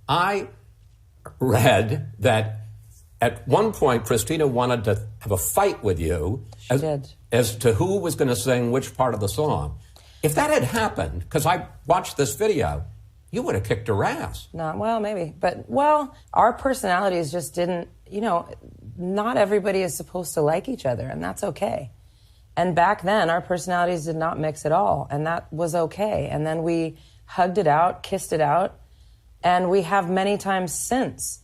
I read that at one point Christina wanted to have a fight with you as to who was going to sing which part of the song. If that had happened, because I watched this video, you would have kicked her ass. No, well, maybe. But, well, our personalities just didn't, not everybody is supposed to like each other, and that's okay. And back then, our personalities did not mix at all, and that was okay. And then we hugged it out, kissed it out, and we have many times since.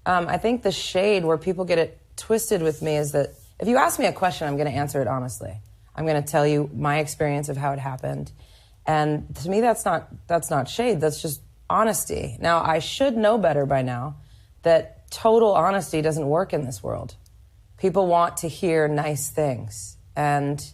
I think the shade where people get it twisted with me is that if you ask me a question, I'm going to answer it honestly. I'm going to tell you my experience of how it happened. And to me, that's not shade. That's just honesty. Now, I should know better by now that total honesty doesn't work in this world. People want to hear nice things, and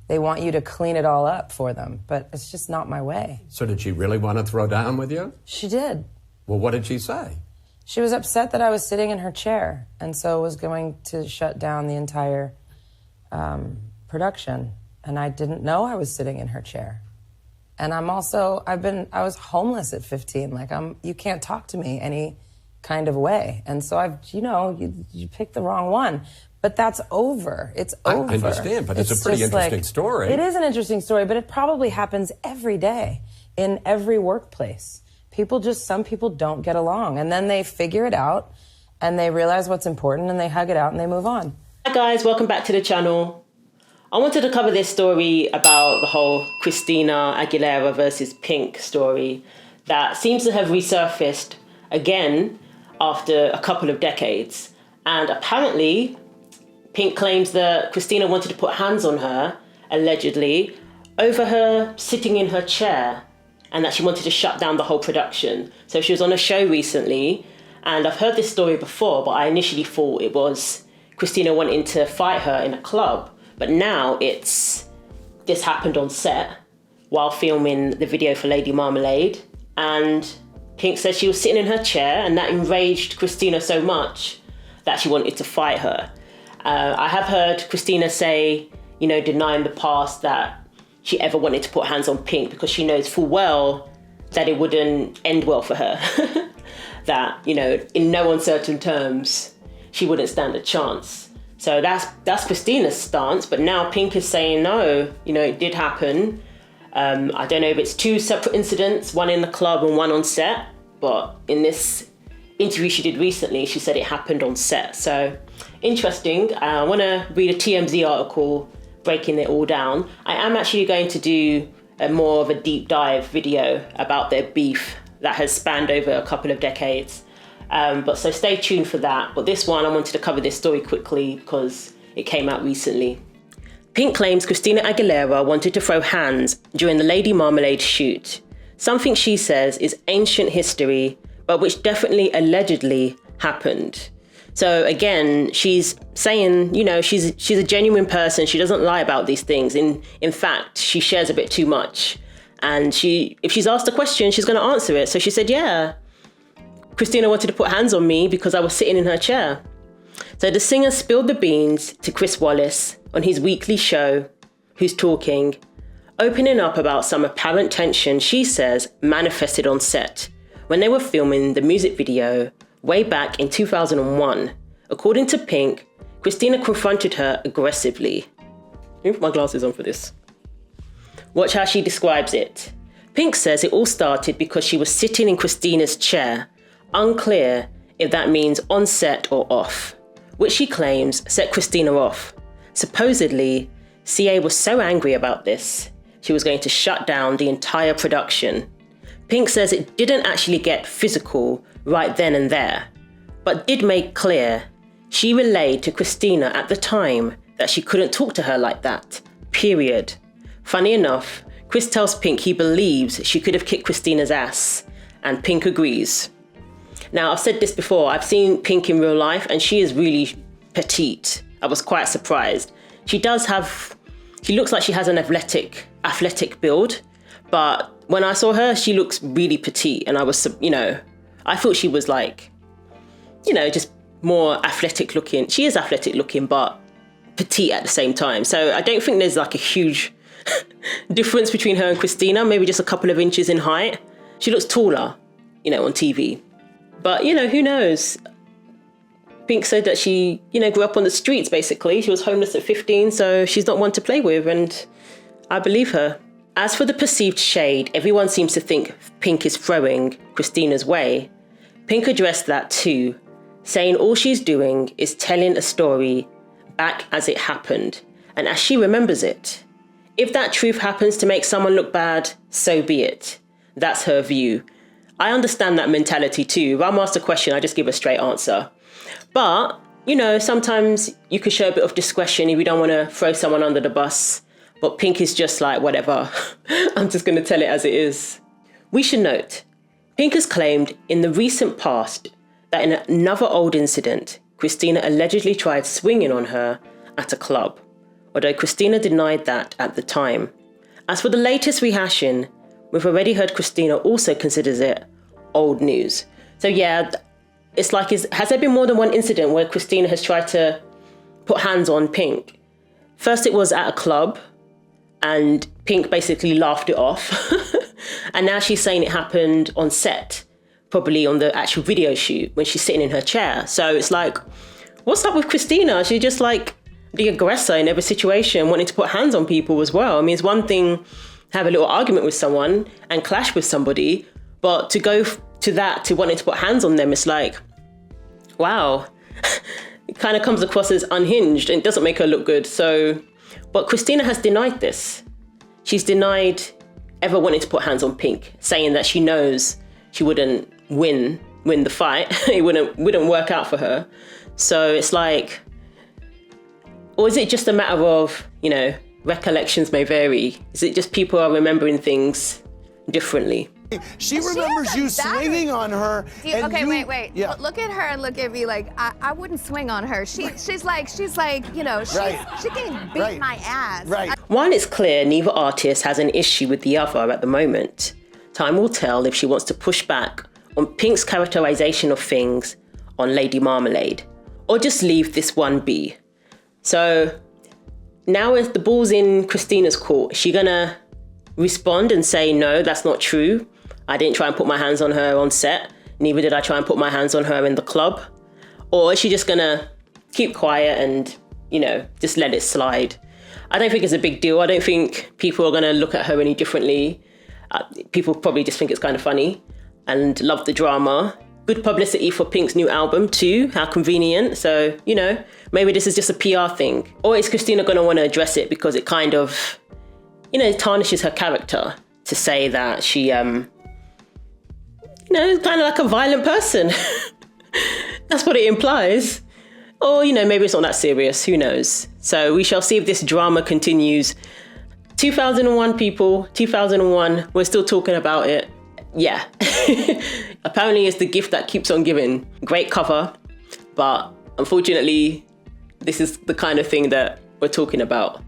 they want you to clean it all up for them, but it's just not my way. So did she really want to throw down with you? She did. Well, what did she say? She was upset that I was sitting in her chair, and so was going to shut down the entire production. And I didn't know I was sitting in her chair. And I was homeless at 15. You can't talk to me any kind of way. And so you picked the wrong one. But that's over. It's over. I understand, but it's a pretty interesting story. It is an interesting story, but it probably happens every day in every workplace. Some people don't get along, and then they figure it out, and they realize what's important, and they hug it out, and they move on. Hi guys, welcome back to the channel. I wanted to cover this story about the whole Christina Aguilera versus Pink story that seems to have resurfaced again after a couple of decades. And apparently, Pink claims that Christina wanted to put hands on her, allegedly, over her sitting in her chair, and that she wanted to shut down the whole production. So she was on a show recently, and I've heard this story before, but I initially thought it was Christina wanting to fight her in a club. But now this happened on set while filming the video for Lady Marmalade. And Pink said she was sitting in her chair, and that enraged Christina so much that she wanted to fight her. I have heard Christina say, deny in the past that she ever wanted to put hands on Pink because she knows full well that it wouldn't end well for her. That, in no uncertain terms, she wouldn't stand a chance. So that's Christina's stance, but now Pink is saying no, it did happen. I don't know if it's two separate incidents, one in the club and one on set, but in this interview she did recently, she said it happened on set. So interesting. I want to read a TMZ article breaking it all down. I am actually going to do more of a deep dive video about their beef that has spanned over a couple of decades. So stay tuned for that. But this one, I wanted to cover this story quickly because it came out recently. Pink claims Christina Aguilera wanted to throw hands during the Lady Marmalade shoot. Something she says is ancient history, but which definitely allegedly happened. So again, she's saying, she's a genuine person. She doesn't lie about these things. In fact, she shares a bit too much. And if she's asked a question, she's going to answer it. So she said, yeah, Christina wanted to put hands on me because I was sitting in her chair. So the singer spilled the beans to Chris Wallace on his weekly show, Who's Talking, opening up about some apparent tension she says manifested on set when they were filming the music video way back in 2001. According to Pink, Christina confronted her aggressively. Let me put my glasses on for this. Watch how she describes it. Pink says it all started because she was sitting in Christina's chair, unclear if that means on set or off, which she claims set Christina off. Supposedly, CA was so angry about this, she was going to shut down the entire production. Pink says it didn't actually get physical right then and there, but did make clear she relayed to Christina at the time that she couldn't talk to her like that, period. Funny enough, Chris tells Pink he believes she could have kicked Christina's ass, and Pink agrees. Now, I've said this before, I've seen Pink in real life, and she is really petite. I was quite surprised. She looks like she has an athletic build, but when I saw her, she looks really petite, and I was, I thought she was just more athletic looking. She is athletic looking, but petite at the same time. So I don't think there's a huge difference between her and Christina, maybe just a couple of inches in height. She looks taller. on TV. But, who knows? Pink said that she, grew up on the streets, basically. She was homeless at 15, so she's not one to play with, and I believe her. As for the perceived shade, everyone seems to think Pink is throwing Christina's way. Pink addressed that too, saying all she's doing is telling a story back as it happened, and as she remembers it. If that truth happens to make someone look bad, so be it. That's her view. I understand that mentality too. If I'm asked a question, I just give a straight answer. But, sometimes you could show a bit of discretion if you don't want to throw someone under the bus. But Pink is just like, whatever. I'm just going to tell it as it is. We should note, Pink has claimed in the recent past that in another old incident, Christina allegedly tried swinging on her at a club, although Christina denied that at the time. As for the latest rehashing, we've already heard Christina also considers it old news. So yeah, it's like, has there been more than one incident where Christina has tried to put hands on Pink? First it was at a club, and Pink basically laughed it off. And now she's saying it happened on set, probably on the actual video shoot when she's sitting in her chair. So it's like, what's up with Christina? She's just like the aggressor in every situation, wanting to put hands on people as well. I mean, it's one thing to have a little argument with someone and clash with somebody, but to go to wanting to put hands on them, it's like, wow. It kind of comes across as unhinged and it doesn't make her look good. But Christina has denied this. She's denied ever wanting to put hands on Pink, saying that she knows she wouldn't win the fight. It wouldn't work out for her. So it's like, or is it just a matter of, recollections may vary? Is it just people are remembering things differently? She remembers you swinging on her. Wait. Yeah. Look at her and look at me like, I wouldn't swing on her. She's like, she can beat my ass. Right. One is clear, neither artist has an issue with the other at the moment. Time will tell if she wants to push back on Pink's characterization of things on Lady Marmalade, or just leave this one be. So now if the ball's in Christina's court, is she gonna respond and say, no, that's not true? I didn't try and put my hands on her on set. Neither did I try and put my hands on her in the club. Or is she just gonna keep quiet and, just let it slide? I don't think it's a big deal. I don't think people are gonna look at her any differently. People probably just think it's kind of funny and love the drama. Good publicity for Pink's new album too. How convenient. So, maybe this is just a PR thing. Or is Christina gonna wanna address it because it kind of, tarnishes her character to say that she, kind of like a violent person. That's what it implies. Or, maybe it's not that serious. Who knows? So we shall see if this drama continues. 2001, people. 2001. We're still talking about it. Yeah. Apparently it's the gift that keeps on giving. Great cover. But unfortunately, this is the kind of thing that we're talking about.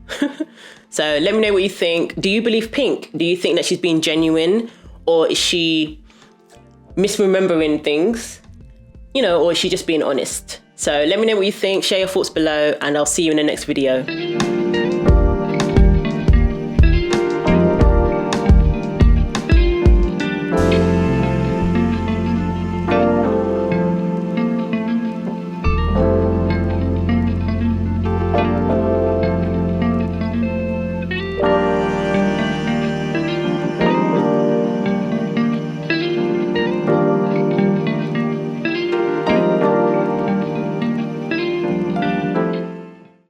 So let me know what you think. Do you believe Pink? Do you think that she's being genuine? Or is she misremembering things? Or is she just being honest? So let me know what you think. Share your thoughts below and I'll see you in the next video.